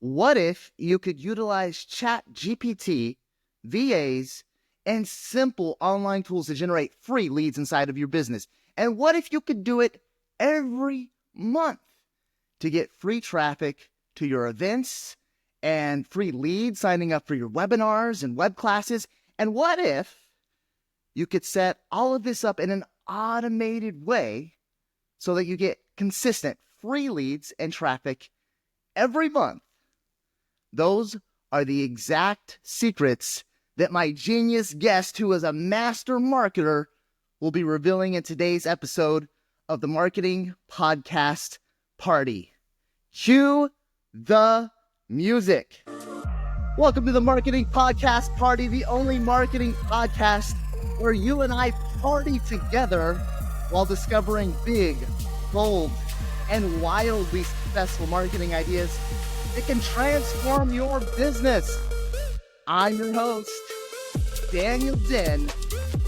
What if you could utilize ChatGPT, VAs, and simple online tools to generate free leads inside of your business? And what if you could do it every month to get free traffic to your events and free leads signing up for your webinars and web classes? And what if you could set all of this up in an automated way so that you get consistent free leads and traffic every month? Those are the exact secrets that my genius guest, who is a master marketer, will be revealing in today's episode of the Marketing Podcast Party. Cue the music. Welcome to the Marketing Podcast Party, the only marketing podcast where you and I party together while discovering big, bold, and wildly successful marketing ideas that can transform your business. I'm your host, Daniel Den.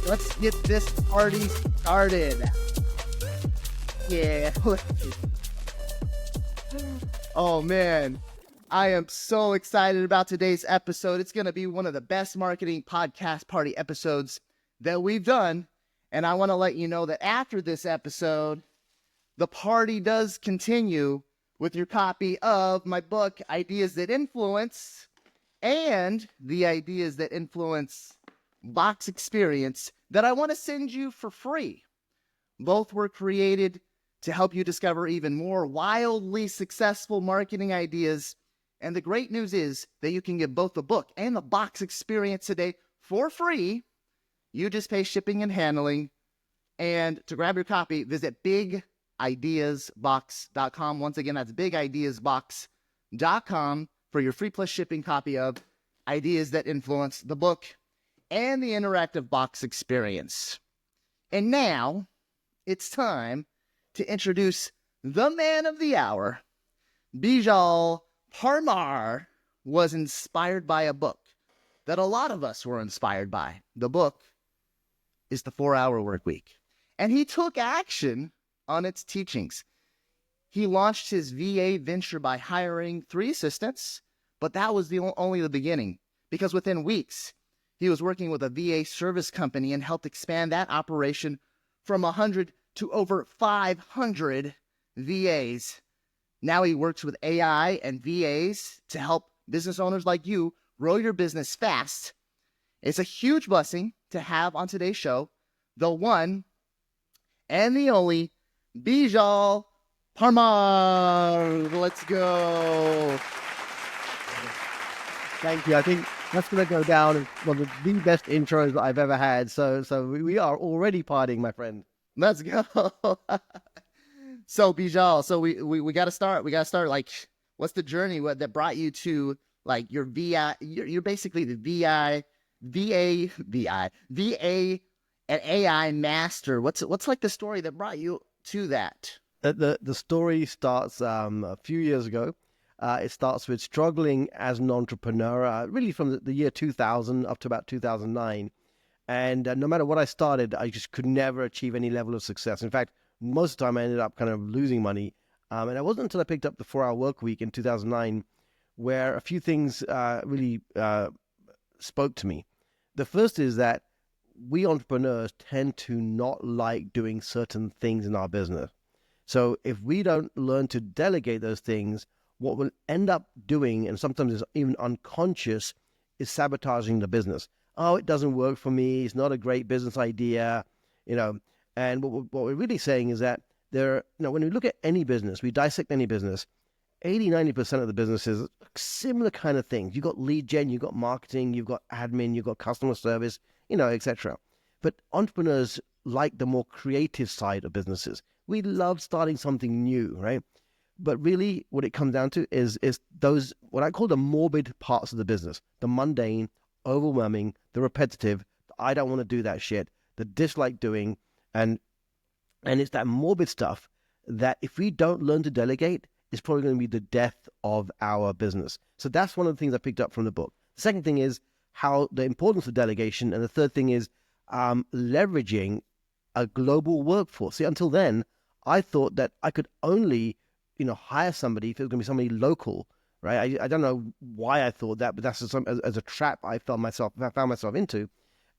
Let's get this party started. Yeah. Oh man, I am so excited about today's episode. It's going to be one of the best marketing podcast party episodes that we've done. And I want to let you know that after this episode, the party does continue with your copy of my book, Ideas That Influence, and the Ideas That Influence box experience that I want to send you for free. Both were created to help you discover even more wildly successful marketing ideas. And the great news is that you can get both the book and the box experience today for free. You just pay shipping and handling. And to grab your copy, visit bigideasbox.com. Once again, that's bigideasbox.com for your free plus shipping copy of Ideas That Influence, the book, and the interactive box experience. And now it's time to introduce the man of the hour. Beejel Parmar was inspired by a book that a lot of us were inspired by. The book is The 4-Hour Workweek. And he took action on its teachings. He launched his VA venture by hiring 3 assistants, but that was only the beginning, because within weeks, he was working with a VA service company and helped expand that operation from 100 to over 500 VAs. Now he works with AI and VAs to help business owners like you grow your business fast. It's a huge blessing to have on today's show the one and the only Beejel Parmar. Let's go. Thank you. I think that's going to go down as one of the best intros that I've ever had. So we are already partying, my friend. Let's go. So Beejel, so we got to start. We got to start. Like, what's the journey that brought you to like your VI? You're basically the VA and AI master. What's like the story that brought you to that? The story starts a few years ago. It starts with struggling as an entrepreneur, really from the year 2000 up to about 2009. And no matter what I started, I just could never achieve any level of success. In fact, most of the time I ended up kind of losing money. And it wasn't until I picked up the 4-Hour Workweek in 2009 where a few things really spoke to me. The first is that we entrepreneurs tend to not like doing certain things in our business. So if we don't learn to delegate those things, what we'll end up doing, and sometimes it's even unconscious, is sabotaging the business. Oh, it doesn't work for me. It's not a great business idea, And what we're really saying is that when we look at any business, we dissect any business, 80-90% of the businesses, similar kind of things. You've got lead gen, you've got marketing, you've got admin, you've got customer service, etc. But entrepreneurs like the more creative side of businesses. We love starting something new, right? But really what it comes down to is those, what I call the morbid parts of the business, the mundane, overwhelming, the repetitive, I don't want to do that shit, the dislike doing, and it's that morbid stuff that if we don't learn to delegate, it's probably going to be the death of our business. So that's one of the things I picked up from the book. The second thing is how the importance of delegation. And the third thing is leveraging a global workforce. See, until then, I thought that I could only, hire somebody if it was going to be somebody local right? I don't know why I thought that, but that's as a trap I found myself into.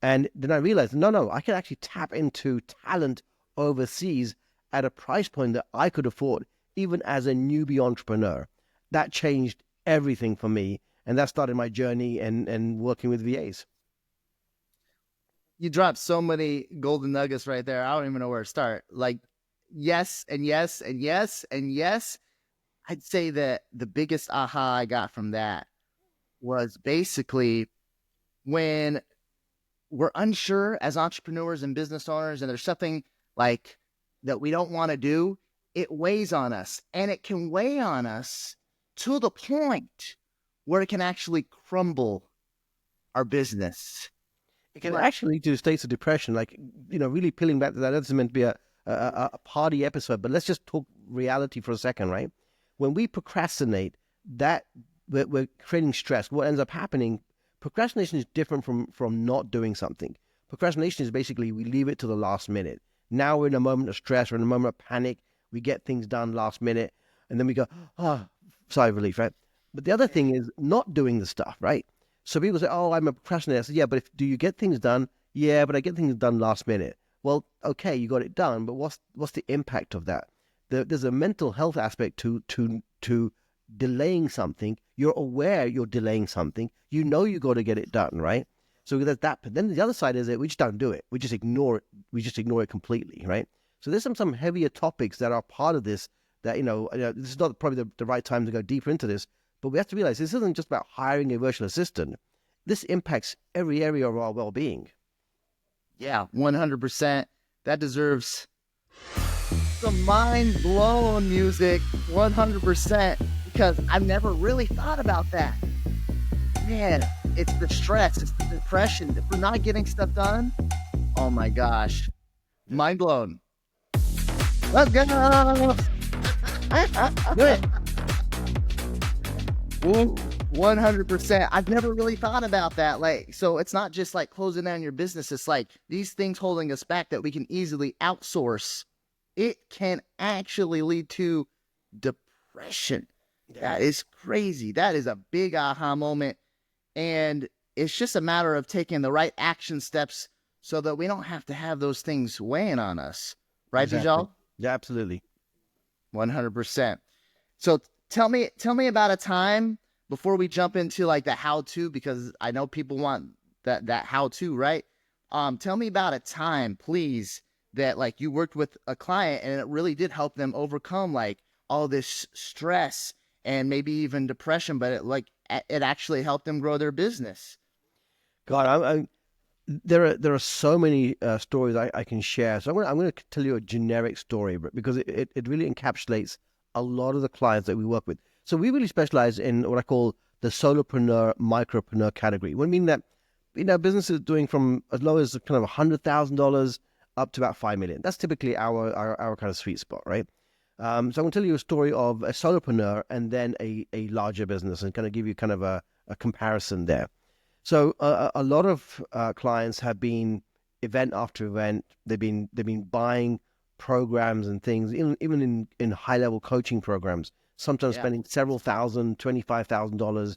And then I realized, no, I can actually tap into talent overseas at a price point that I could afford, even as a newbie entrepreneur. That changed everything for me. And that started my journey and working with VAs. You dropped so many golden nuggets right there. I don't even know where to start. Like, yes, and yes, and yes, and yes. I'd say that the biggest aha I got from that was basically when we're unsure as entrepreneurs and business owners, and there's something like that we don't want to do, it weighs on us. And it can weigh on us to the point where it can actually crumble our business. It can But actually lead to states of depression, like, really peeling back to that. That's meant to be a party episode, but let's just talk reality for a second, right? When we procrastinate, that we're creating stress. What ends up happening, procrastination is different from not doing something. Procrastination is basically we leave it to the last minute. Now we're in a moment of stress, we're in a moment of panic, we get things done last minute, and then we go, oh, sigh of relief, right? But the other thing is not doing the stuff, right? So people say, "Oh, I'm a procrastinator." I said, "Yeah, but do you get things done?" "Yeah, but I get things done last minute." Well, okay, you got it done, but what's the impact of that? There's a mental health aspect to delaying something. You're aware you're delaying something. You know you got to get it done, right? So there's that. But then the other side is that we just don't do it. We just ignore it. We just ignore it completely, right? So there's some heavier topics that are part of this. That this is not probably the right time to go deeper into this. But we have to realize this isn't just about hiring a virtual assistant. This impacts every area of our well-being. yeah, 100%. That deserves some mind blown music, 100%, because I've never really thought about that. Man, it's the stress, it's the depression for not getting stuff done. Oh my gosh. Mind blown. Let's go. Do it. Ooh, 100%. I've never really thought about that. Like, so it's not just like closing down your business. It's like these things holding us back that we can easily outsource. It can actually lead to depression. That is crazy. That is a big aha moment. And it's just a matter of taking the right action steps so that we don't have to have those things weighing on us. Right, Exactly. Beejel? Yeah, absolutely. 100%. So tell me about a time before we jump into like the how to, because I know people want that how to, right? Tell me about a time, please, that like you worked with a client and it really did help them overcome like all this stress and maybe even depression, but it actually helped them grow their business. God, there are so many stories I can share. So I'm going to tell you a generic story, because it really encapsulates a lot of the clients that we work with. So we really specialize in what I call the solopreneur, micropreneur category. What I mean that, businesses doing from as low as kind of $100,000 up to about 5 million. That's typically our kind of sweet spot, right? So I'm going to tell you a story of a solopreneur and then a larger business, and kind of give you kind of a comparison there. So a lot of clients have been event after event. They've been buying programs and things, even in high level coaching programs. Sometimes Yeah. spending several thousand, $25,000,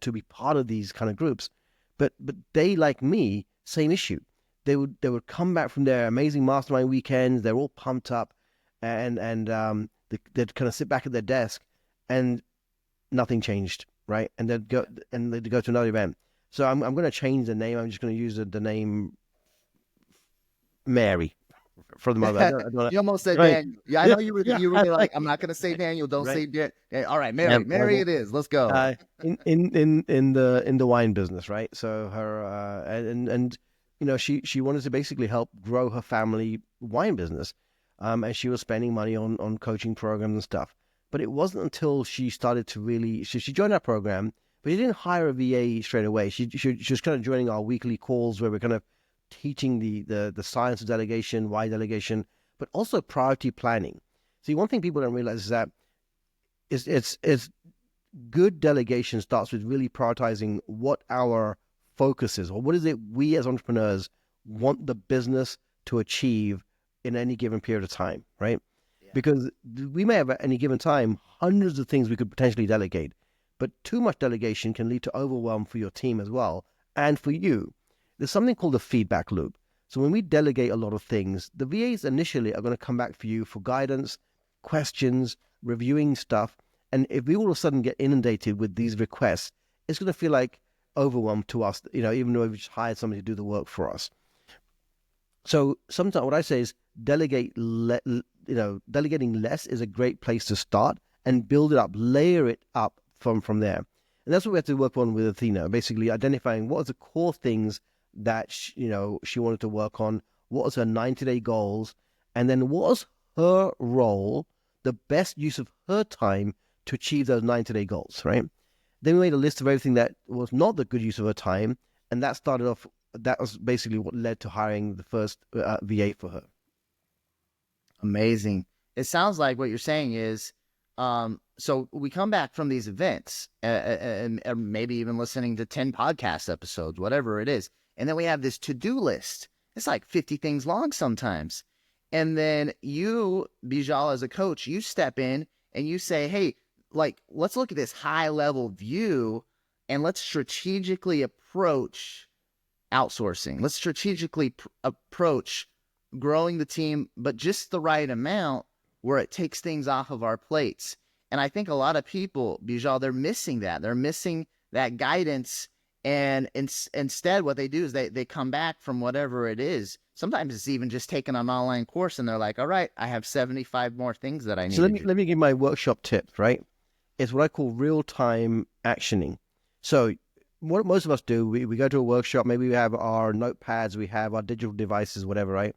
to be part of these kind of groups. But they, like me, same issue. They would come back from their amazing mastermind weekends. They're all pumped up, and they'd kind of sit back at their desk, and nothing changed, right? And they'd go to another event. So I'm going to change the name. I'm just going to use the name Mary for the moment. I don't wanna, You almost said right? Daniel. Yeah, I Yeah, know yeah, you were gonna like, I'm not gonna say right, Daniel, don't right. say all right, Yeah, Mary it is. Let's go. in the wine business, right? So her and she wanted to basically help grow her family wine business, and she was spending money on coaching programs and stuff. But it wasn't until she started to really she joined our program, but she didn't hire a VA straight away. She was kind of joining our weekly calls where we're kind of teaching the science of delegation, why delegation, but also priority planning. See, one thing people don't realize is that it's good delegation starts with really prioritizing what our focus is, or what is it we as entrepreneurs want the business to achieve in any given period of time, right? Yeah. Because we may have at any given time hundreds of things we could potentially delegate, But too much delegation can lead to overwhelm for your team as well, and for you. There's something called the feedback loop. So when we delegate a lot of things, the VAs initially are going to come back for you for guidance, questions, reviewing stuff. And if we all of a sudden get inundated with these requests, it's going to feel like overwhelm to us, even though we've just hired somebody to do the work for us. So sometimes what I say is delegating less is a great place to start and build it up, layer it up from there. And that's what we have to work on with Athena, basically identifying what are the core things that she wanted to work on, what was her 90-day goals, and then what was her role, the best use of her time to achieve those 90-day goals, right? Then we made a list of everything that was not the good use of her time, and that was basically what led to hiring the first VA for her. Amazing. It sounds like what you're saying is, so we come back from these events and maybe even listening to 10 podcast episodes, whatever it is. And then we have this to-do list. It's like 50 things long sometimes. And then you, Beejel, as a coach, you step in and you say, hey, let's look at this high level view and let's strategically approach outsourcing. Let's strategically approach growing the team, but just the right amount where it takes things off of our plates. And I think a lot of people, Beejel, they're missing that. They're missing that guidance. And instead, what they do is they come back from whatever it is. Sometimes it's even just taking an online course and they're like, all right, I have 75 more things that I need to do. Let me give my workshop tip, right? It's what I call real-time actioning. So what most of us do, we go to a workshop, maybe we have our notepads, we have our digital devices, whatever, right?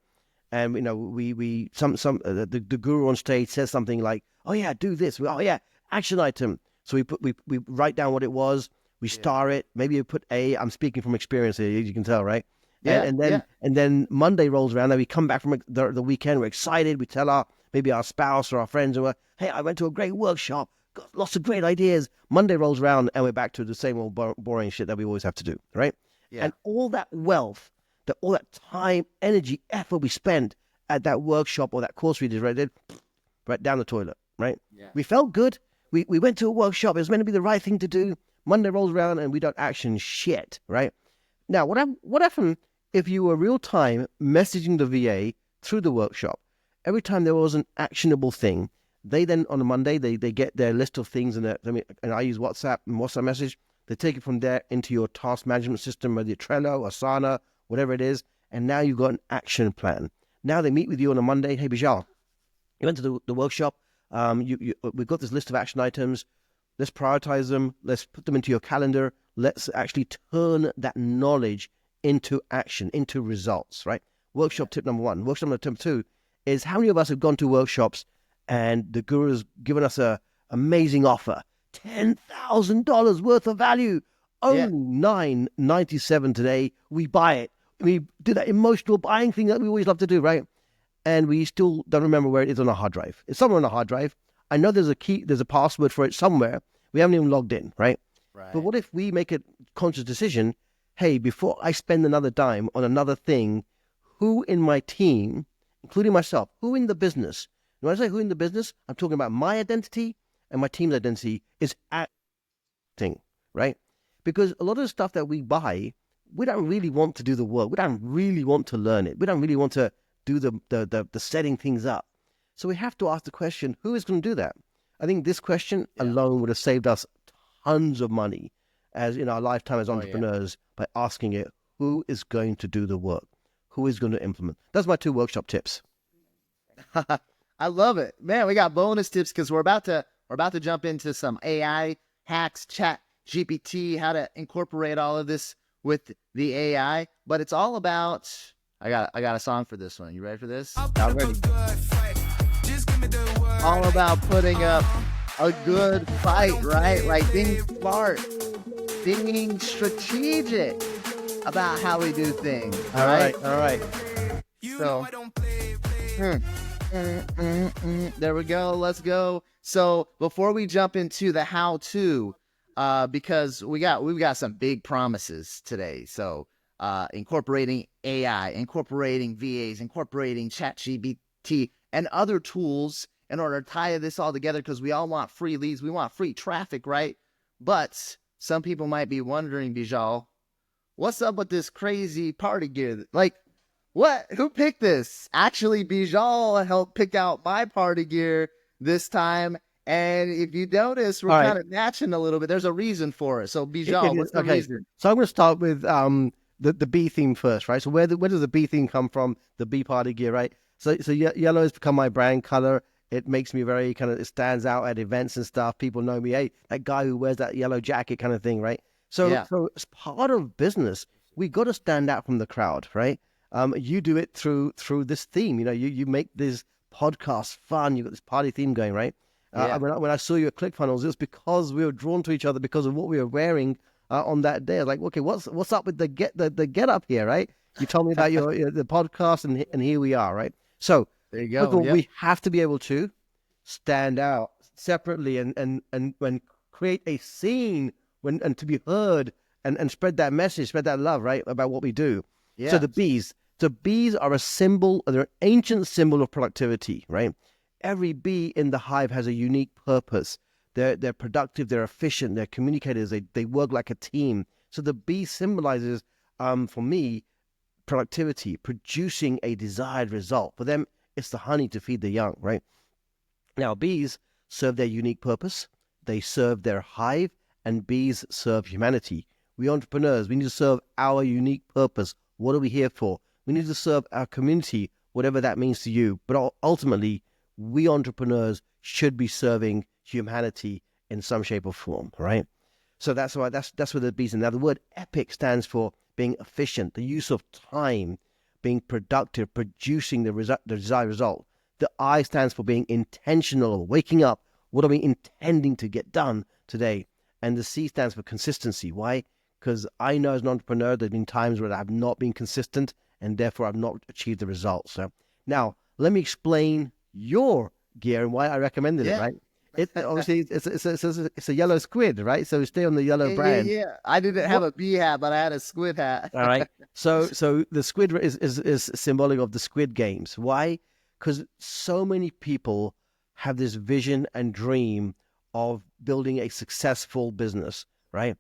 And the guru on stage says something like, "Oh yeah, do this." Oh yeah, action item. So we write down what it was. We star it. Maybe you put A. I'm speaking from experience here, as you can tell, right? Yeah. And then Monday rolls around. Then we come back from the weekend. We're excited. We tell maybe our spouse or our friends, and hey, I went to a great workshop. Got lots of great ideas. Monday rolls around, and we're back to the same old boring shit that we always have to do, right? Yeah. And all that wealth, all that time, energy, effort we spent at that workshop or that course we did, right down the toilet, right? Yeah. We felt good. We went to a workshop. It was meant to be the right thing to do. Monday rolls around and we don't action shit, right? Now, what happened if you were real time messaging the VA through the workshop? Every time there was an actionable thing, they then on a Monday they get their list of things and I use WhatsApp and WhatsApp message. They take it from there into your task management system, whether it's Trello, Asana, whatever it is, and now you've got an action plan. Now they meet with you on a Monday. Hey, Beejel, you went to the workshop. We've got this list of action items. Let's prioritize them. Let's put them into your calendar. Let's actually turn that knowledge into action, into results, right? Workshop tip number 1. Workshop number 2 is how many of us have gone to workshops and the guru has given us a amazing offer, $10,000 worth of value, only $9.97 today. We buy it. We do that emotional buying thing that we always love to do, right? And we still don't remember where it is on a hard drive. It's somewhere on a hard drive. I know there's a key, there's a password for it somewhere. We haven't even logged in, right? But what if we make a conscious decision, hey, before I spend another dime on another thing, who in my team, including myself, who in the business, when I say who in the business, I'm talking about my identity and my team's identity is acting, right? Because a lot of the stuff that we buy, we don't really want to do the work. We don't really want to learn it. We don't really want to do the setting things up. So we have to ask the question, who is going to do that? I think this question alone would have saved us tons of money as in our lifetime as entrepreneurs by asking it, who is going to do the work? Who is going to implement? That's my 2 workshop tips. I love it, man. We got bonus tips because we're about to jump into some AI hacks, ChatGPT, how to incorporate all of this with the AI. But it's all about. I got a song for this one. You ready for this? I'm ready. All about putting up a good fight, right? Like being smart, being strategic about how we do things. All right. So, there we go. Let's go. So before we jump into the how-to, because we've got some big promises today. So incorporating AI, incorporating VAs, incorporating ChatGPT and other tools in order to tie this all together, because we all want free leads. We want free traffic, right? But some people might be wondering, Beejel, what's up with this crazy party gear? Like, what? Who picked this? Actually, Beejel helped pick out my party gear this time. And if you notice, we're All right. kind of matching a little bit. There's a reason for it. So, It Beejel, is what's the okay. reason? So I'm going to start with the bee theme first, right? So where does the bee theme come from? The bee party gear, right? So yellow has become my brand color. It makes me very kind of, it stands out at events and stuff. People know me, hey, that guy who wears that yellow jacket kind of thing, right? So Yeah. so as part of business, we got to stand out from the crowd, right? You do it through this theme. You know, you make this podcast fun. You got this party theme going, right? Yeah. When I saw you at ClickFunnels, it was because we were drawn to each other because of what we were wearing on that day. I was like, okay, what's up with the get up here, right? You told me about your the podcast, and here we are, right? So There you first of go. all, Yep. we have to be able to stand out separately and when create a scene and to be heard and spread that message, spread that love, right, about what we do. So Yeah. the bees are a symbol, they're an ancient symbol of productivity, right? Every bee in the hive has a unique purpose. They're productive, they're efficient, they're communicators, they work like a team. So the bee symbolizes, for me, productivity, producing a desired result. For them, it's the honey to feed the young, right? Now, bees serve their unique purpose, they serve their hive, and bees serve humanity. We entrepreneurs, we need to serve our unique purpose. What are we here for? We need to serve our community, whatever that means to you. But ultimately, we entrepreneurs should be serving humanity in some shape or form, right? So that's why that's what the bees. Now the word epic stands for being efficient, the use of time, being productive, producing the desired result. The I stands for being intentional, waking up. What are we intending to get done today? And the C stands for consistency. Why? Because I know as an entrepreneur, there's been times where I've not been consistent and therefore I've not achieved the results. So now let me explain your gear and why I recommended it, Yeah. right? It obviously it's a yellow squid, right? So we stay on the yellow Yeah, yeah, brand. yeah. I didn't have What? a bee hat, but I had a squid hat. All right. So the squid is symbolic of the Squid Games. Why? Because so many people have this vision and dream of building a successful business, right?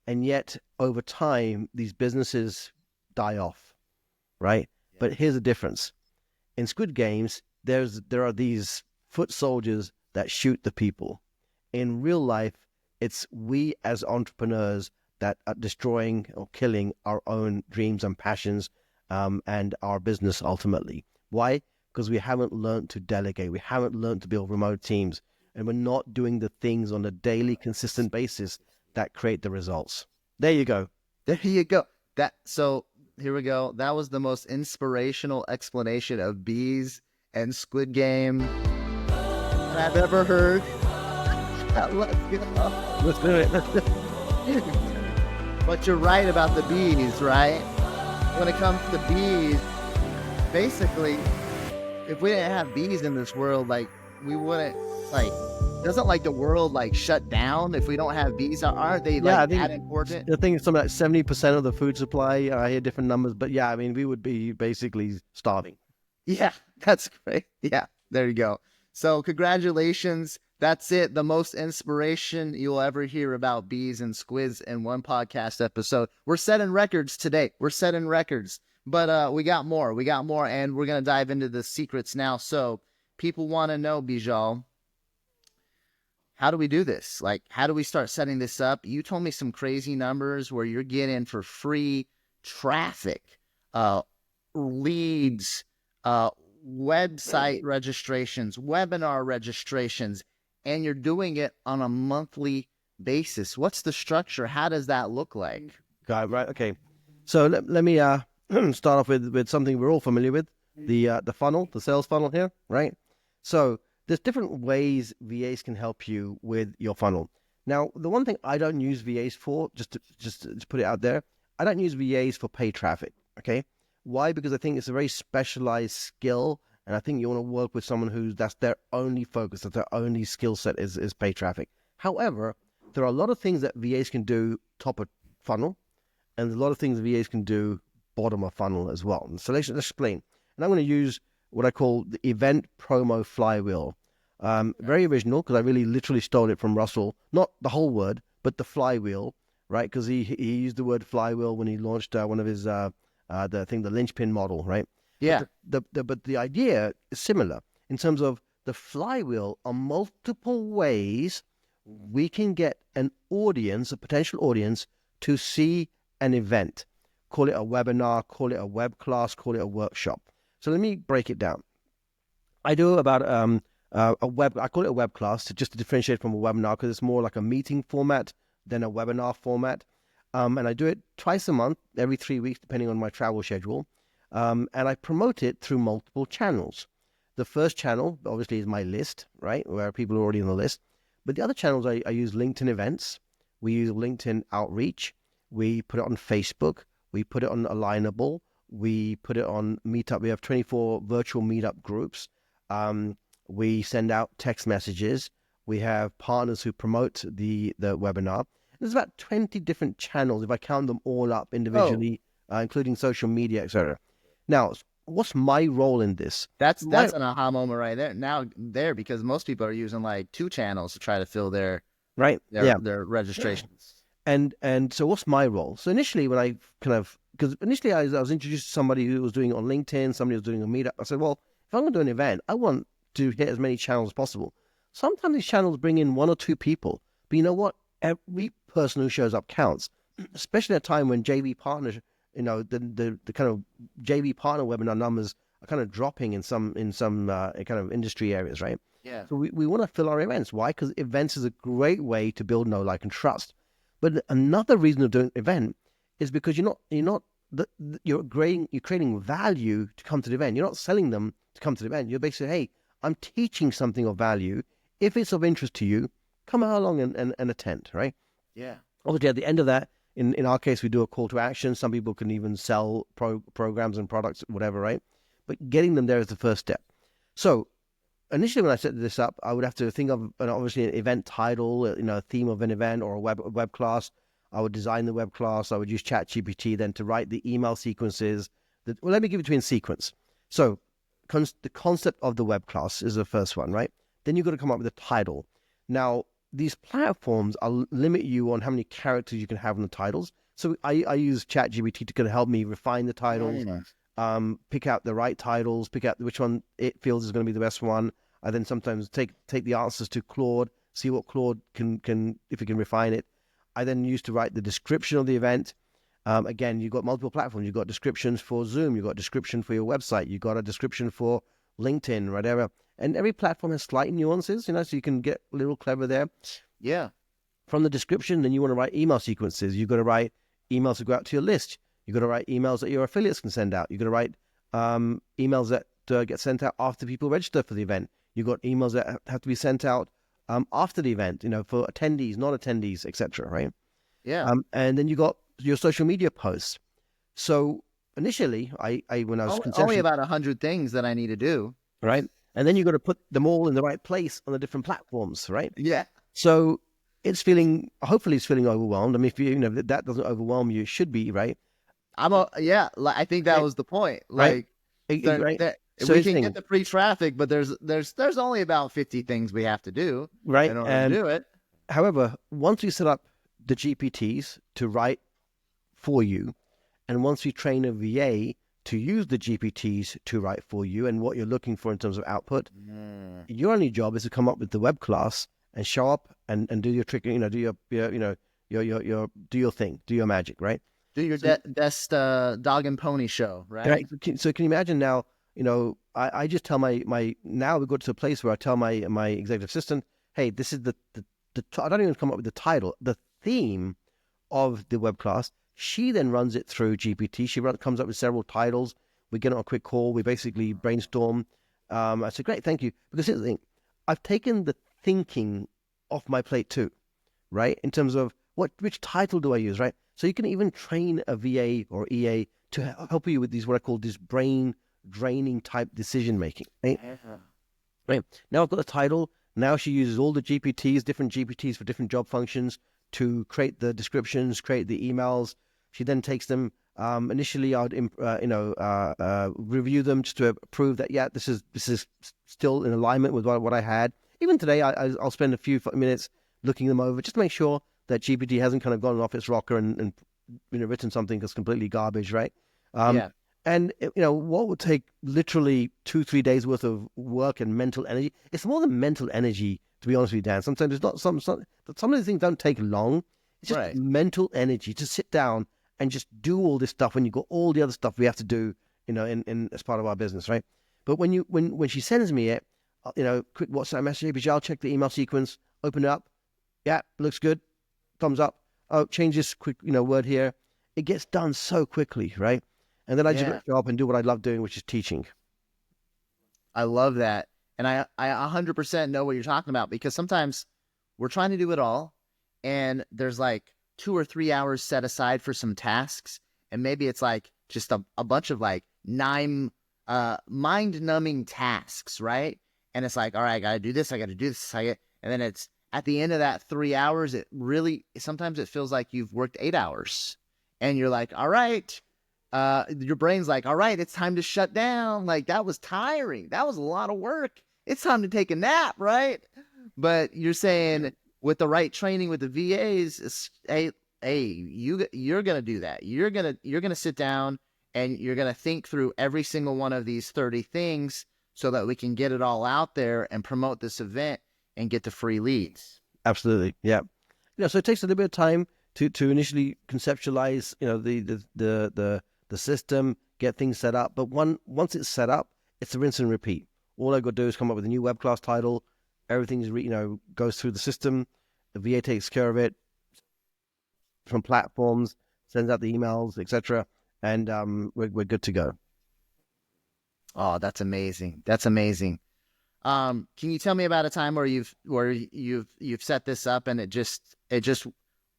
And yet over time, these businesses die off, right? But here's the difference. In Squid Games, there are these foot soldiers that shoot the people. In real life, it's we as entrepreneurs that are destroying or killing our own dreams and passions, and our business ultimately. Why? Because we haven't learned to delegate. We haven't learned to build remote teams. And we're not doing the things on a daily, consistent basis that create the results. There you go. There you go. So here we go. That was the most inspirational explanation of bees and Squid Game I've ever heard. Let's go. Let's do it. But you're right about the bees, right? When it comes to bees, basically, if we didn't have bees in this world, like we wouldn't like. Doesn't like the world like shut down if we don't have bees? Aren't they Yeah, I like think that important? I think it's something like 70% of the food supply. I hear different numbers, but yeah, I mean, we would be basically starving. Yeah, that's great. Yeah, there you go. So congratulations. That's it. The most inspiration you'll ever hear about bees and squids in one podcast episode. We're setting records today. We're setting records. But we got more. We got more, and we're gonna dive into the secrets now. So people want to know, Beejel, how do we do this? Like, how do we start setting this up? You told me some crazy numbers where you're getting for free traffic, uh, leads, website registrations, webinar registrations, and you're doing it on a monthly basis. What's the structure? How does that look like? Right. Okay. So let me start off with something we're all familiar with, the funnel, the sales funnel here, right? So there's different ways VAs can help you with your funnel. Now, the one thing I don't use VAs for, just to put it out there, I don't use VAs for paid traffic. Okay. Why? Because I think it's a very specialized skill, and I think you want to work with someone that's their only focus, that their only skill set is paid traffic. However, there are a lot of things that VAs can do top of funnel, and a lot of things VAs can do bottom of funnel as well. So let's explain. And I'm going to use what I call the Event Promo Flywheel. Very original because I really literally stole it from Russell. Not the whole word, but the flywheel, right? Because he used the word flywheel when he launched one of his the linchpin model, right? Yeah. But the idea is similar in terms of the flywheel are multiple ways we can get an audience, a potential audience, to see an event. Call it a webinar, call it a web class, call it a workshop. So let me break it down. I do about I call it a web class just to differentiate from a webinar because it's more like a meeting format than a webinar format. And I do it twice a month, every 3 weeks, depending on my travel schedule. And I promote it through multiple channels. The first channel, obviously, is my list, right, where people are already on the list. But the other channels, I use LinkedIn events. We use LinkedIn outreach. We put it on Facebook. We put it on Alignable. We put it on Meetup. We have 24 virtual Meetup groups. We send out text messages. We have partners who promote the webinar. There's about 20 different channels if I count them all up Oh, individually, including social media, etc. Now, what's my role in this? that's My an aha moment right there. Now there, because most people are using like 2 channels to try to fill their right, yeah. registrations. And so what's my role? So initially when I because initially I was introduced to somebody who was doing it on LinkedIn, somebody was doing a meetup. I said, well, if I'm going to do an event, I want to hit as many channels as possible. Sometimes these channels bring in 1 or 2 people, but you know what? Every person who shows up counts, especially at a time when JV partners, the kind of JV partner webinar numbers are kind of dropping in some kind of industry areas, right? Yeah. So we want to fill our events. Why? Because events is a great way to build know, like, and trust. But another reason of doing an event is because you're creating value to come to the event. You're not selling them to come to the event. You're basically, hey, I'm teaching something of value. If it's of interest to you, come along and attend, right? Yeah. Obviously, at the end of that, in our case, we do a call to action. Some people can even sell programs and products, whatever, right? But getting them there is the first step. So initially, when I set this up, I would have to think of obviously an event title, a theme of an event or a web class. I would design the web class. I would use ChatGPT then to write the email sequences. Let me give it to you in sequence. So the concept of the web class is the first one, right? Then you've got to come up with a title. Now, these platforms limit you on how many characters you can have in the titles. So I use ChatGPT to kind of help me refine the titles, pick out the right titles, pick out which one it feels is going to be the best one. I then sometimes take the answers to Claude, see what Claude can if it can refine it. I then used to write the description of the event. Again, you've got multiple platforms. You've got descriptions for Zoom. You've got description for your website. You've got a description for LinkedIn, whatever. And every platform has slight nuances, so you can get a little clever there. Yeah. From the description, then you want to write email sequences. You've got to write emails to go out to your list. You've got to write emails that your affiliates can send out. You've got to write emails that get sent out after people register for the event. You've got emails that have to be sent out after the event, for attendees, non-attendees, etc. Right? Yeah. And then you got your social media posts. So initially, I when I was Only about 100 things that I need to do. right, and then you got to put them all in the right place on the different platforms, right? Yeah. So hopefully it's feeling overwhelmed. I mean, if that doesn't overwhelm you, it should be, right? I think that was the point. Right. Like, Right. So we can get the free traffic, but there's only about 50 things we have to do right. in order to do it. However, once we set up the GPTs to write for you, and once we train a VA to use the GPTs to write for you and what you're looking for in terms of output, your only job is to come up with the web class and show up and do your trick, do your do your thing, do your magic, right? Do your best dog and pony show, right? Right. So can you imagine now, I just tell now we go to a place where I tell my executive assistant, hey, this is I don't even come up with the title, the theme of the web class. She then runs it through GPT. She comes up with several titles. We get on a quick call. We basically brainstorm. I said, great, thank you. Because here's the thing. I've taken the thinking off my plate too, right? In terms of which title do I use, right? So you can even train a VA or EA to help you with what I call this brain draining type decision making, right? Right. Now I've got the title. Now she uses all the GPTs, different GPTs for different job functions to create the descriptions, create the emails. She then takes them. Initially, I would review them just to prove that this is still in alignment with what I had. Even today, I'll spend a few minutes looking them over just to make sure that GPT hasn't kind of gone off its rocker and written something that's completely garbage, right? Um, Yeah. and what would take literally 2-3 days worth of work and mental energy? It's more than mental energy, to be honest with you, Dan. Sometimes it's not some of the things don't take long. It's just Right. mental energy to sit down and just do all this stuff when you got all the other stuff we have to do, in as part of our business, right? But when she sends me it, quick WhatsApp message, "Hey, Beejel, check the email sequence, open it up. Yeah, looks good. Thumbs up. Oh, change this quick, word here." It gets done so quickly, right? And then I just got Yeah. to show up and do what I love doing, which is teaching. I love that. And I 100% know what you're talking about, because sometimes we're trying to do it all, and there's like 2 or 3 hours set aside for some tasks. And maybe it's like just a bunch of like nine mind numbing tasks, right? And it's like, all right, I got to do this. I got to do this. And then it's at the end of that 3 hours, sometimes it feels like you've worked 8 hours, and you're like, all right, your brain's like, all right, it's time to shut down. Like, that was tiring. That was a lot of work. It's time to take a nap, right? But you're saying with the right training with the VAs, hey, you're gonna do that. You're gonna sit down and you're gonna think through every single one of these 30 things so that we can get it all out there and promote this event and get the free leads. Absolutely, yeah. So it takes a little bit of time to initially conceptualize, the system, get things set up. But once it's set up, it's a rinse and repeat. All I got to do is come up with a new web class title. Everything's goes through the system. The VA takes care of it from platforms, sends out the emails, etc., and we're good to go. Oh, that's amazing. That's amazing. Can you tell me about a time where you've set this up and it just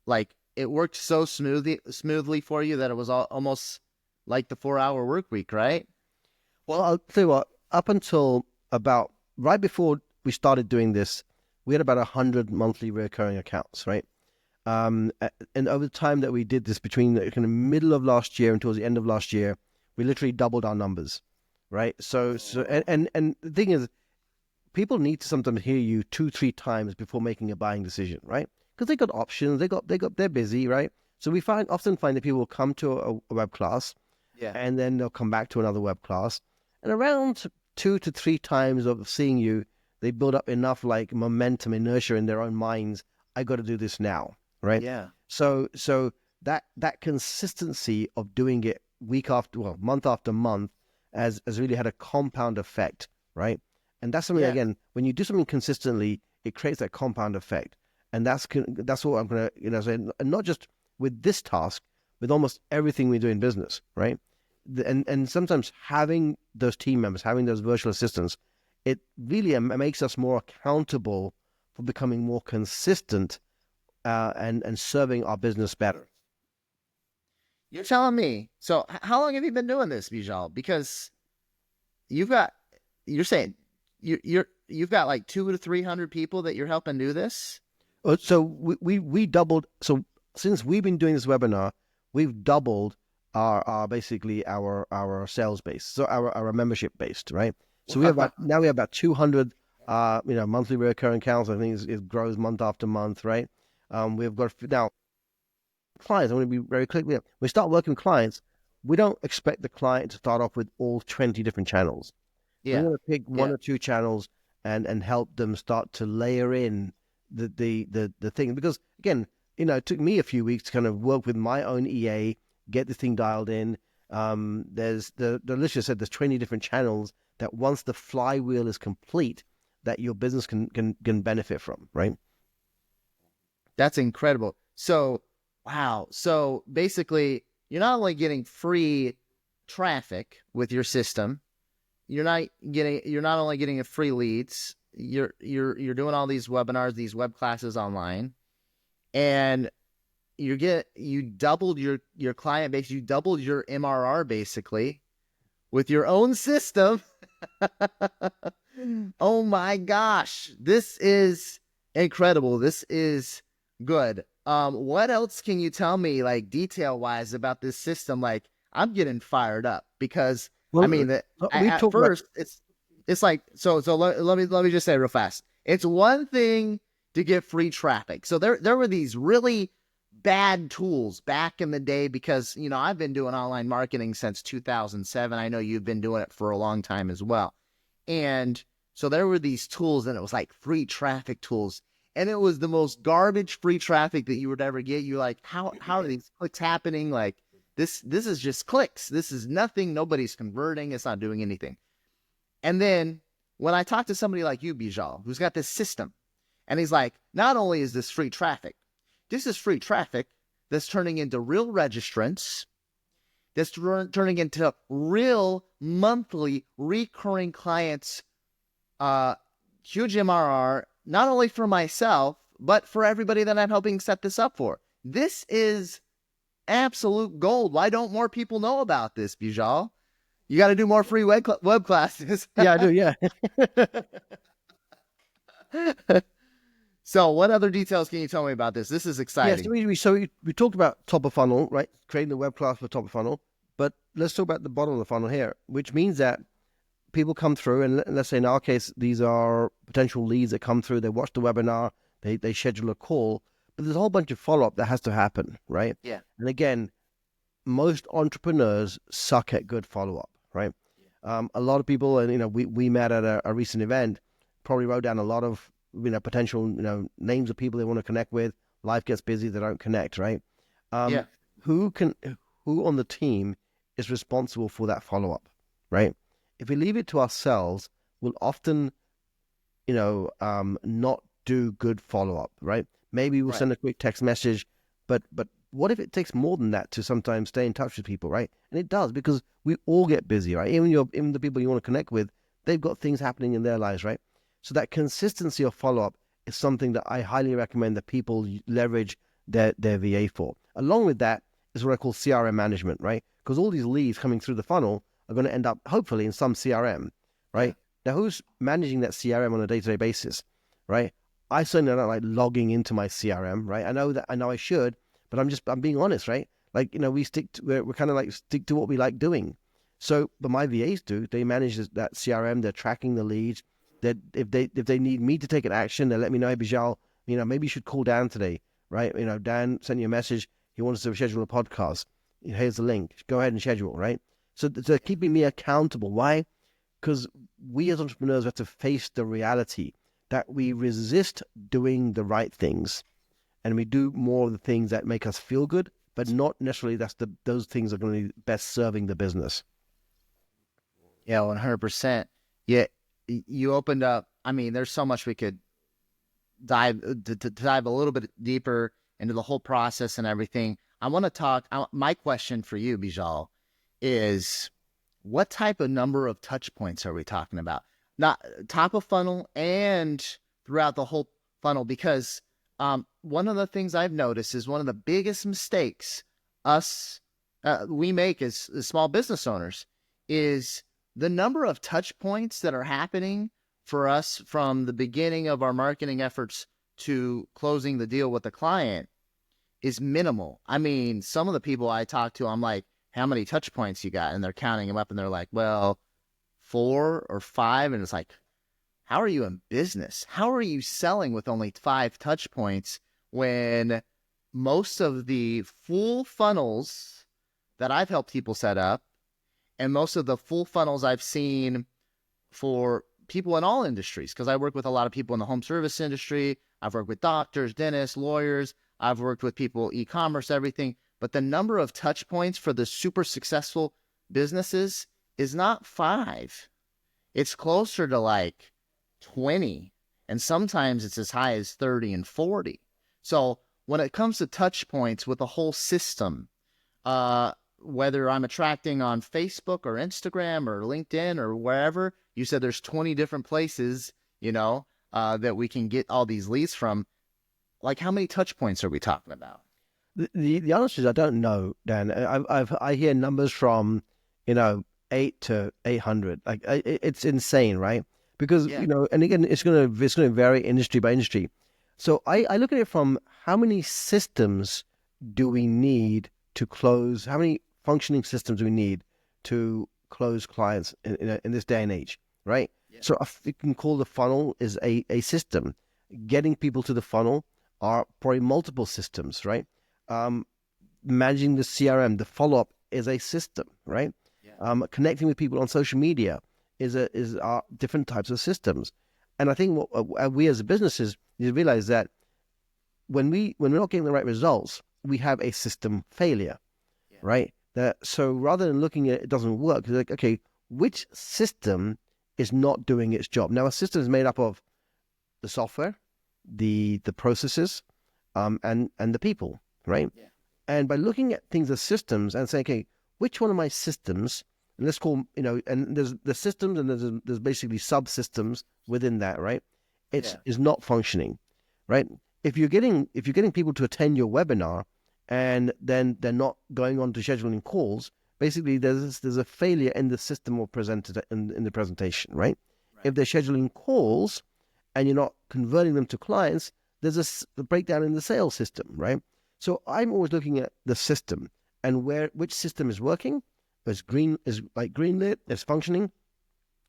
like it worked so smoothly for you that it was almost like the 4 hour work week, right? Well, I'll tell you what. Up until about right before we started doing this, we had about 100 monthly recurring accounts, right? And over the time that we did this, between the kind of middle of last year and towards the end of last year, we literally doubled our numbers, right? And the thing is, people need to sometimes hear you 2-3 times before making a buying decision, right? Because they got options, they're busy, right? So we often find that people will come to a web class, Yeah. and then they'll come back to another web class, and around 2 to 3 times of seeing you, they build up enough like momentum, inertia in their own minds. I got to do this now, right? Yeah. So that consistency of doing it month after month has really had a compound effect, right? And that's something, Yeah. again, when you do something consistently, it creates that compound effect. And that's what I'm gonna say, and not just with this task, with almost everything we do in business, right? And sometimes having those team members, having those virtual assistants, it really makes us more accountable for becoming more consistent, and serving our business better. You're telling me. So how long have you been doing this, Bijal? Because you've got you're saying you've got like 200 to 300 people that you're helping do this. So we doubled. So since we've been doing this webinar, we've doubled our basically our sales base. So our membership based, right? So we have about 200 monthly recurring accounts. I think it grows month after month, right? We've got now clients. I want to be very clear. When we start working with clients, we don't expect the client to start off with all 20 different channels. We Yeah. want to pick one Yeah. or two channels and help them start to layer in the thing. Because again, it took me a few weeks to kind of work with my own EA, get this thing dialed in. There's the list just said there's 20 different channels that once the flywheel is complete, that your business can benefit from, right? That's incredible. So, wow. So basically, you're not only getting free traffic with your system, you're not only getting a free leads, you're doing all these webinars, these web classes online, and you doubled your client base, you doubled your MRR basically with your own system. Oh my gosh, this is incredible. This is good. What else can you tell me, like detail wise, about this system? Like, I'm getting fired up because I Well, mean that we've at talked about first it's like so let me just say real fast. It's one thing to get free traffic. So there were these really bad tools back in the day because, I've been doing online marketing since 2007. I know you've been doing it for a long time as well. And so there were these tools, and it was like free traffic tools. And it was the most garbage free traffic that you would ever get. You're like, how are these clicks happening? Like this is just clicks. This is nothing. Nobody's converting. It's not doing anything. And then when I talk to somebody like you, Beejel, who's got this system, and he's like, not only is this free traffic, this is free traffic that's turning into real registrants, that's turning into real monthly recurring clients, huge MRR, not only for myself, but for everybody that I'm helping set this up for. This is absolute gold. Why don't more people know about this, Beejel? You got to do more free web classes. Yeah, I do. Yeah. So what other details can you tell me about this? This is exciting. Yes, we talked about top of funnel, right? Creating the web class for top of funnel, but let's talk about the bottom of the funnel here, which means that people come through, and let's say in our case, these are potential leads that come through. They watch the webinar, they schedule a call, but there's a whole bunch of follow-up that has to happen, right? Yeah. And again, most entrepreneurs suck at good follow-up, right? A lot of people, and we met at a recent event, probably wrote down a lot of potential names of people they want to connect with. Life gets busy, they don't connect, right? Yeah. Who on the team is responsible for that follow-up, right? If we leave it to ourselves, we'll often not do good follow-up, right? Maybe we'll send a quick text message, but what if it takes more than that to sometimes stay in touch with people, right? And it does, because we all get busy, right? Even the people you want to connect with, they've got things happening in their lives, right? So that consistency of follow-up is something that I highly recommend that people leverage their VA for. Along with that is what I call CRM management, right? Because all these leads coming through the funnel are going to end up, hopefully, in some CRM, right? Now, who's managing that CRM on a day-to-day basis, right? I certainly don't like logging into my CRM, right? I know I should, but I'm being honest, right? Like, we're kind of like stick to what we like doing. So, but my VAs do. They manage that CRM. They're tracking the leads. That if they need me to take an action, they let me know, hey, Beejel, maybe you should call Dan today, right? Dan sent you a message. He wants to schedule a podcast. Here's the link. Go ahead and schedule, right? So they're keeping me accountable. Why? Because we as entrepreneurs have to face the reality that we resist doing the right things, and we do more of the things that make us feel good, but not necessarily those things are going to be best serving the business. Yeah, 100%. Yeah, you opened up. I mean, there's so much we could dive to dive a little bit deeper into the whole process and everything. I want to talk. My question for you, Beejel, is what type of number of touch points are we talking about? Not top of funnel and throughout the whole funnel, because one of the things I've noticed is one of the biggest mistakes we make as small business owners is the number of touch points that are happening for us from the beginning of our marketing efforts to closing the deal with the client is minimal. I mean, some of the people I talk to, I'm like, how many touch points you got? And they're counting them up and they're like, well, 4 or 5. And it's like, how are you in business? How are you selling with only 5 touch points when most of the full funnels that I've helped people set up and most of the full funnels I've seen for people in all industries, because I work with a lot of people in the home service industry. I've worked with doctors, dentists, lawyers. I've worked with people, e-commerce, everything. But the number of touch points for the super successful businesses is not 5. It's closer to like 20. And sometimes it's as high as 30 and 40. So when it comes to touch points with the whole system, whether I'm attracting on Facebook or Instagram or LinkedIn or wherever, you said there's 20 different places, that we can get all these leads from. Like, how many touch points are we talking about? The answer is I don't know, Dan. I hear numbers from 8 to 800. Like it's insane, right? Because and again, it's gonna vary industry by industry. So I look at it from how many systems do we need to close? How many functioning systems do we need to close clients in this day and age, right? Yeah. So you can call the funnel is a system. getting people to the funnel are probably multiple systems, right? Managing the CRM, the follow-up is a system, right? Connecting with people on social media is different types of systems. And I think what we as businesses need to realize that when we're not getting the right results, we have a system failure, right? So rather than looking at it doesn't work, it's like, okay, which system is not doing its job? Now, a system is made up of the software, the processes, and the people, right? Yeah. And by looking at things as systems and saying, okay, which one of my systems, and let's call, and there's the systems and there's basically subsystems within that, right? Is not functioning, right? If you're getting people to attend your webinar and then they're not going on to scheduling calls, basically there's a failure in the system or presented in the presentation, right? If they're scheduling calls and you're not converting them to clients, there's a breakdown in the sales system, right? So I'm always looking at the system and which system is working, is greenlit, is functioning,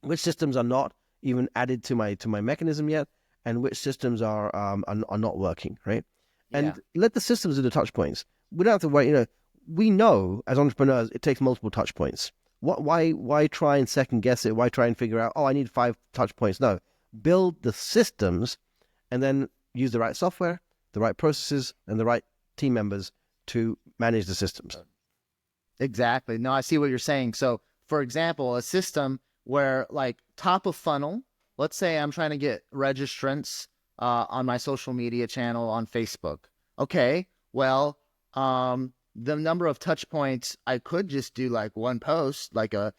which systems are not even added to my mechanism yet, and which systems are not working, right? And let the systems do the touch points. We don't have to wait. We know as entrepreneurs it takes multiple touch points. Why try and second guess it? Why try and figure out, I need 5 touch points? No, build the systems and then use the right software, the right processes, and the right team members to manage the systems. Exactly. No, I see what you're saying. So, for example, a system where, like, top of funnel, let's say I'm trying to get registrants on my social media channel on Facebook. Okay, well, the number of touch points, I could just do like one post, like an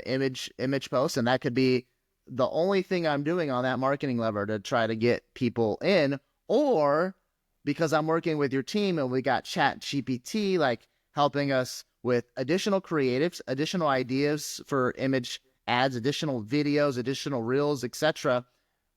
image post, and that could be the only thing I'm doing on that marketing lever to try to get people in. Or because I'm working with your team and we got ChatGPT like helping us with additional creatives, additional ideas for image ads, additional videos, additional reels, etc.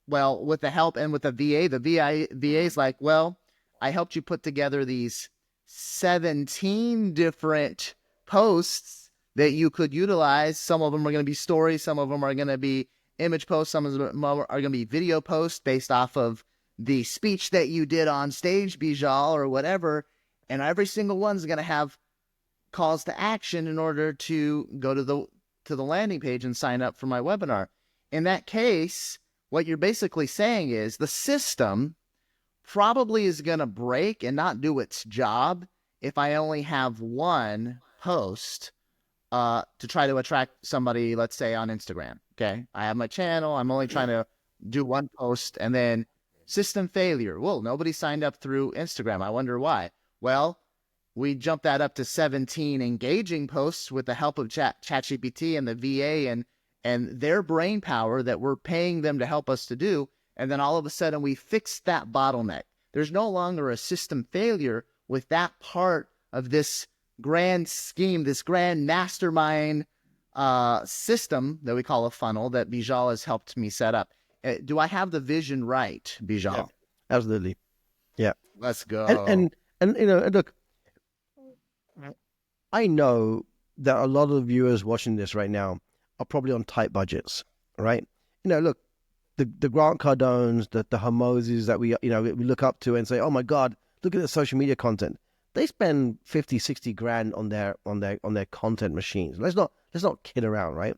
Well, with the help and with the VA is like, well, I helped you put together these 17 different posts that you could utilize. Some of them are going to be stories. Some of them are going to be image posts. Some of them are going to be video posts based off of the speech that you did on stage, Beejel, or whatever. And every single one's going to have calls to action in order to go to the landing page and sign up for my webinar. In that case, what you're basically saying is the system probably is going to break and not do its job if I only have one post to try to attract somebody, let's say on Instagram. Okay, I have my channel. I'm only trying to do one post, and then system failure. Well, nobody signed up through Instagram. I wonder why. Well, we jumped that up to 17 engaging posts with the help of ChatGPT and the VA and their brain power that we're paying them to help us to do. And then all of a sudden we fixed that bottleneck. There's no longer a system failure with that part of this grand scheme, this grand mastermind system that we call a funnel that Beejel has helped me set up. Do I have the vision right, Beejel? Yeah, absolutely. Yeah. Let's go. And look, I know that a lot of viewers watching this right now are probably on tight budgets, right? Look, the Grant Cardones, the Hermoses that we look up to and say, oh my God, look at the social media content. They spend 50, 60 grand on their content machines. Let's not kid around, right?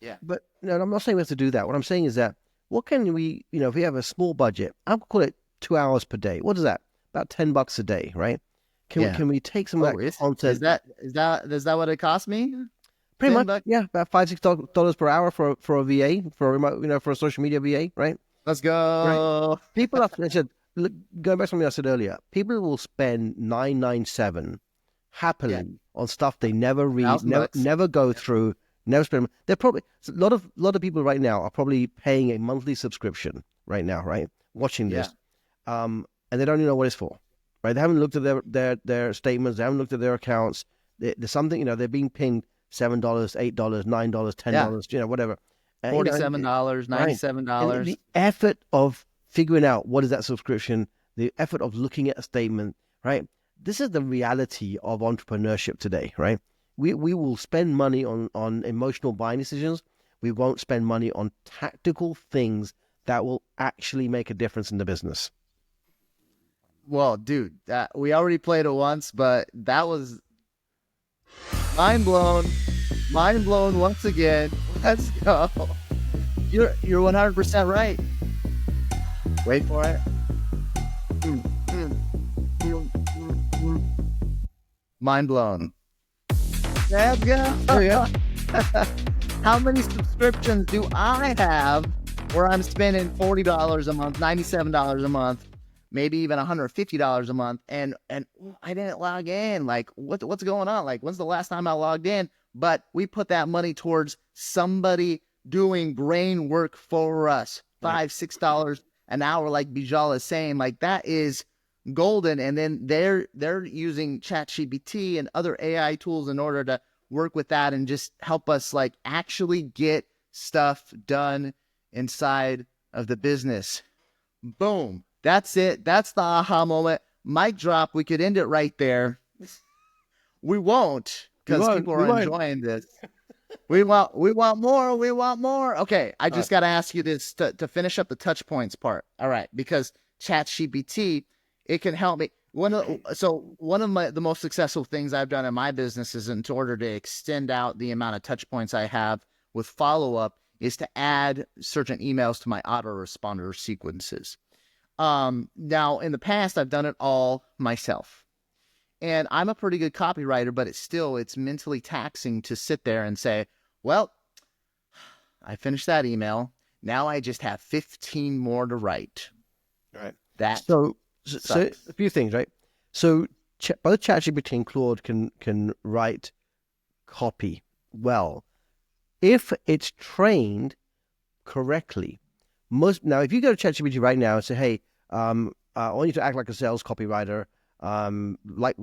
Yeah. But I'm not saying we have to do that. What I'm saying is that what can we, if we have a small budget, I'll call it 2 hours per day. What is that? About $10 a day, right? Can we take some of that content? Is that what it cost me? Pretty much, yeah, about $5-6 per hour for a VA, for a remote, for a social media VA, right? Let's go. Right? People have said, look, going back to something I said earlier, people will spend $997 happily on stuff they never read, never go through, never spend. They're probably a lot of people right now are probably paying a monthly subscription right now, right? Watching this, and they don't even know what it's for, right? They haven't looked at their statements, they haven't looked at their accounts. There's something, they're being pinged $7, $8, $9, $10, whatever. $47, $97. And the effort of figuring out what is that subscription, the effort of looking at a statement, right? This is the reality of entrepreneurship today, right? We will spend money on emotional buying decisions. We won't spend money on tactical things that will actually make a difference in the business? Well, dude, we already played it once, but that was mind blown. Mind blown once again. Let's go. You're 100% right. Wait for it. Mind blown. Let's go. Oh yeah. How many subscriptions do I have where I'm spending $40 a month, $97 a month, maybe even $150 a month, and I didn't log in? Like, what's going on? Like, when's the last time I logged in? But we put that money towards somebody doing brain work for us. $5-6 an hour, like Beejel is saying. Like, that is golden. And then they're using ChatGPT and other AI tools in order to work with that and just help us like actually get stuff done inside of the business. Boom. That's it. That's the aha moment. Mic drop. We could end it right there. We won't, because people are enjoying this. We want more. We want more. Okay. I just got to ask you this to finish up the touch points part. All right. Because ChatGPT, it can help me. One of the most successful things I've done in my business is, in order to extend out the amount of touch points I have with follow-up, is to add certain emails to my autoresponder sequences. Now in the past, I've done it all myself, and I'm a pretty good copywriter, but it's mentally taxing to sit there and say, well, I finished that email. Now I just have 15 more to write. Right. That So a few things, right? So both ChatGPT and Claude can write copy well if it's trained correctly. Now, if you go to ChatGPT right now and say, "Hey, I want you to act like a sales copywriter, like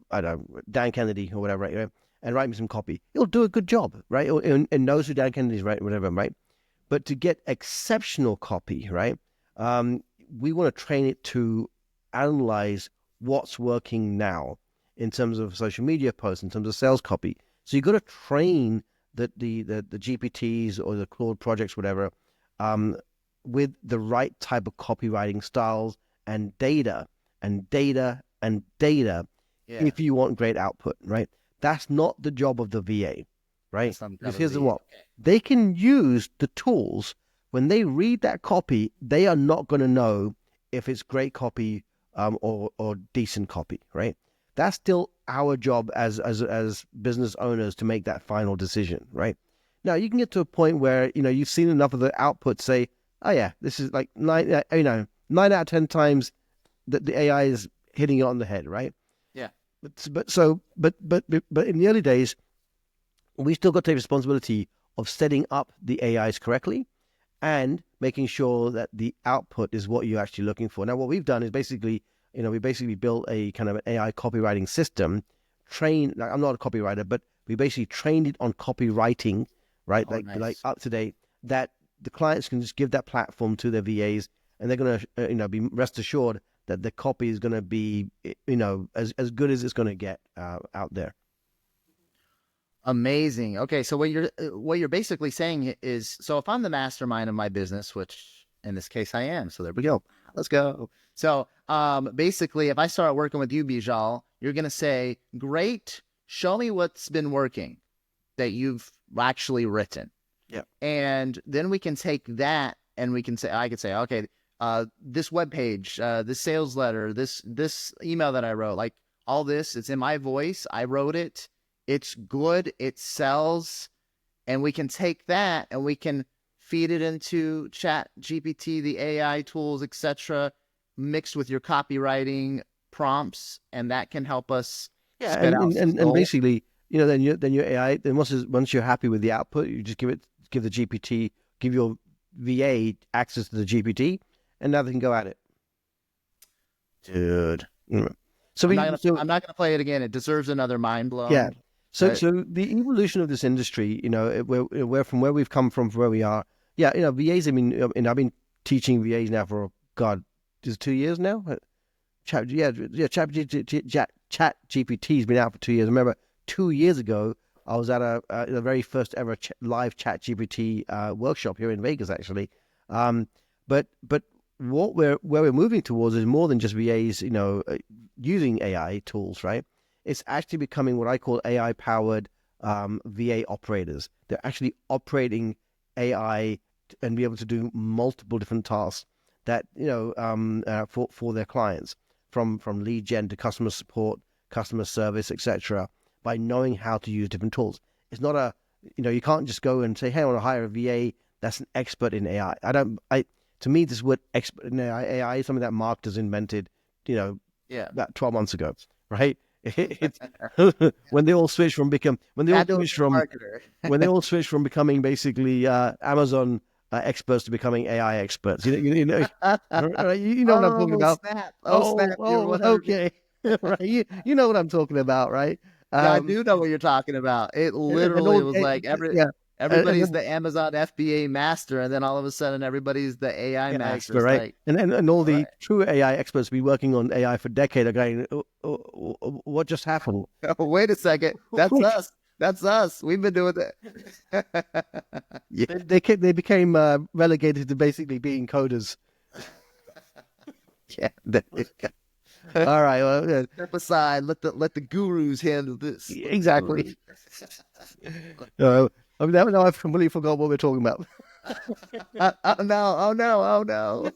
I don't know, Dan Kennedy or whatever, right? And write me some copy," it'll do a good job, right? And knows who Dan Kennedy is, right? Whatever, right? But to get exceptional copy, right? We want to train it to analyze what's working now in terms of social media posts, in terms of sales copy. So you've got to train the GPTs or the Claude projects, whatever, with the right type of copywriting styles and data and data and data. Yeah. If you want great output, right? That's not the job of the VA, right? Because here's what, okay. They can use the tools. When they read that copy, they are not going to know if it's great copy or decent copy, right? That's still our job as business owners to make that final decision, right? Now you can get to a point where you've seen enough of the output say, oh yeah, this is like 9 out of 10 times that the AI is hitting it on the head, right? Yeah. But in the early days, we still got to take responsibility of setting up the AIs correctly and making sure that the output is what you're actually looking for. Now, what we've done is basically, we basically built a kind of an AI copywriting system. I'm not a copywriter, but we basically trained it on copywriting, right? Nice. Like up to date, that the clients can just give that platform to their VAs, and they're going to, be rest assured that the copy is going to be, as good as it's going to get out there. Amazing. Okay, so what you're basically saying is, so if I'm the mastermind of my business, which in this case I am, so there we go. Let's go. So basically, if I start working with you, Beejel, you're going to say, great, show me what's been working that you've actually written. Yeah. And then we can take that and I could say, okay, this webpage, this sales letter, this email that I wrote, like all this, it's in my voice. I wrote it. It's good. It sells. And we can take that and we can feed it into ChatGPT, the AI tools, etc., mixed with your copywriting prompts, and that can help us. Yeah, and basically, then your AI. Then once you're happy with the output, you just give the GPT, give your VA access to the GPT, and now they can go at it. Dude, so I'm not going to play it again. It deserves another mind blown. Yeah. So the evolution of this industry, we're from where we've come from where we are. Yeah, VAs. I mean, I've been teaching VAs now for is it 2 years now? ChatGPT's been out for 2 years. I remember 2 years ago, I was at the very first ever live ChatGPT workshop here in Vegas, actually. But where we're moving towards is more than just VAs, using AI tools, right? It's actually becoming what I call AI powered VA operators. They're actually operating AI and be able to do multiple different tasks that for their clients, from lead gen to customer support, customer service, etc. By knowing how to use different tools. It's not you can't just go and say, hey, I want to hire a VA that's an expert in AI. To me, this word expert in AI is something that marketers invented, about 12 months ago, right? When they all switched from becoming basically Amazon experts to becoming AI experts. You know what I'm talking about. Snap. Snap. Okay. Right. You know what I'm talking about, right? Yeah, I do know what you're talking about. It literally was like everybody's the Amazon FBA master, and then all of a sudden everybody's the AI master, expert, right? Like, and all the true AI experts have been working on AI for decades are going, what just happened? Wait a second, that's us. That's us. We've been doing that. They became relegated to basically being coders. Yeah. All right. Well, Step aside. Let the gurus handle this. Exactly. Now I've completely forgot what we're talking about. Oh no.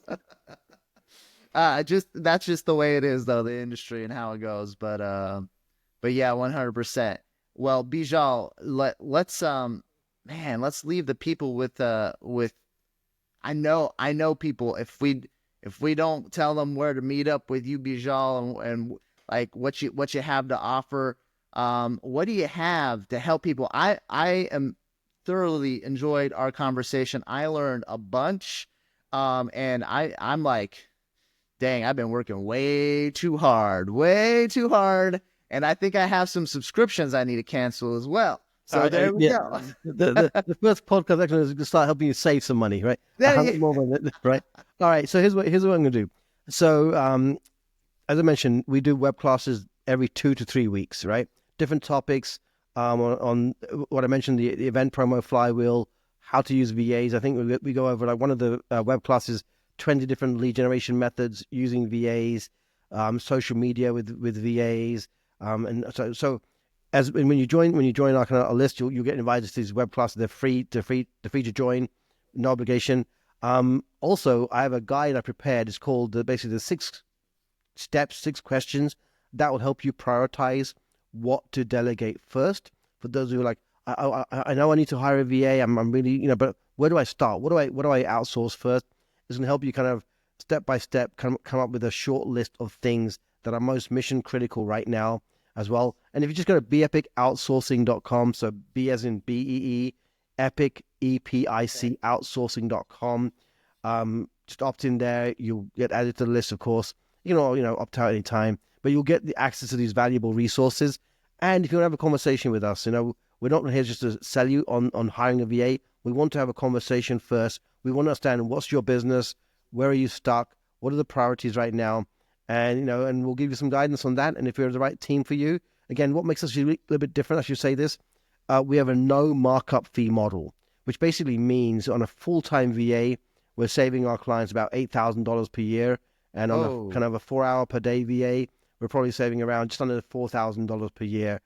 That's just the way it is, though, the industry and how it goes. But yeah, 100%. Well, Beejel, let's leave the people with I know people, if we don't tell them where to meet up with you, Beejel, and like what you have to offer, what do you have to help people? I am thoroughly enjoyed our conversation. I learned a bunch, and I'm like, dang, I've been working way too hard, and I think I have some subscriptions I need to cancel as well. So there we go. The first podcast actually is going to start helping you save some money, right? Right. All right. So here's what I'm going to do. So as I mentioned, we do web classes every 2 to 3 weeks, right? Different topics on what I mentioned, the Event Promo Flywheel, how to use VAs. I think we go over, like, one of the web classes, 20 different lead generation methods using VAs, social media with VAs, and so. When you join our list, you'll get invited to these web classes. They're free to join, no obligation. Also, I have a guide I prepared. It's called basically the 6 steps, 6 questions that will help you prioritize what to delegate first. For those who are like, I know I need to hire a VA. I'm really, but where do I start? What do I outsource first? It's going to help you kind of step by step come up with a short list of things that are most mission critical right now as well. And if you just go to beepicoutsourcing.com, so B as in BEE, Epic, EPIC, outsourcing.com, just opt in there. You'll get added to the list, of course. You can opt out anytime, but you'll get the access to these valuable resources. And if you want to have a conversation with us, we're not here just to sell you on hiring a VA. We want to have a conversation first. We want to understand what's your business, where are you stuck, what are the priorities right now, and and we'll give you some guidance on that. And if we're the right team for you, again, what makes us a little bit different, I should say this, we have a no markup fee model, which basically means on a full-time VA, we're saving our clients about $8,000 per year, and on a kind of a 4-hour per day VA, we're probably saving around just under $4,000 per year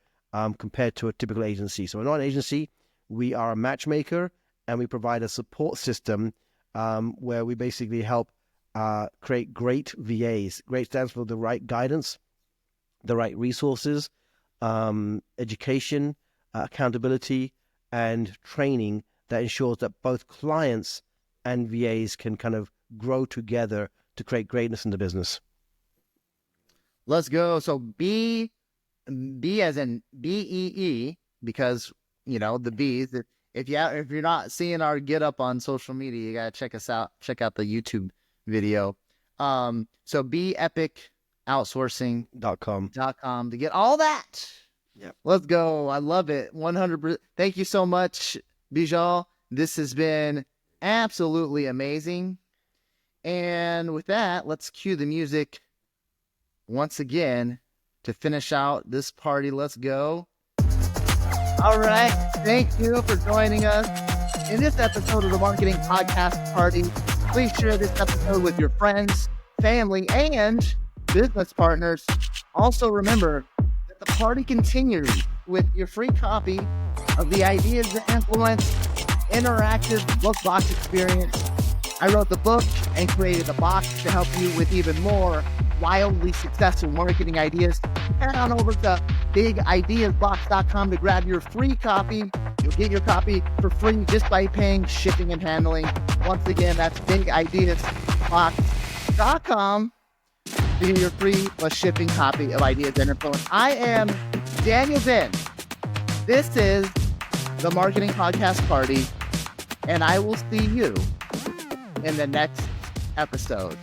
compared to a typical agency. So we're not an agency, we are a matchmaker, and we provide a support system where we basically help create great VAs. Great stands for the right guidance, the right resources, education, accountability, and training that ensures that both clients and VAs can kind of grow together to create greatness in the business. Let's go. So B as in BEE, because the B's. If you're not seeing our get up on social media, you gotta check us out. Check out the YouTube video. So beepicoutsourcing.com to get all that. Yeah. Let's go. I love it. 100%. Thank you so much, Beejel. This has been absolutely amazing. And with that, let's cue the music once again to finish out this party. Let's go. All right. Thank you for joining us in this episode of the Marketing Podcast Party. Please share this episode with your friends, family, and business partners. Also remember that the party continues with your free copy of the Ideas to Influence interactive book box experience. I wrote the book and created a box to help you with even more wildly successful marketing ideas. Head on over to bigideasbox.com to grab your free copy. You'll get your copy for free just by paying shipping and handling. Once again, that's bigideasbox.com to get your free plus shipping copy of Ideas and Influence. I am Daniel Zinn. This is the Marketing Podcast Party, and I will see you in the next episode.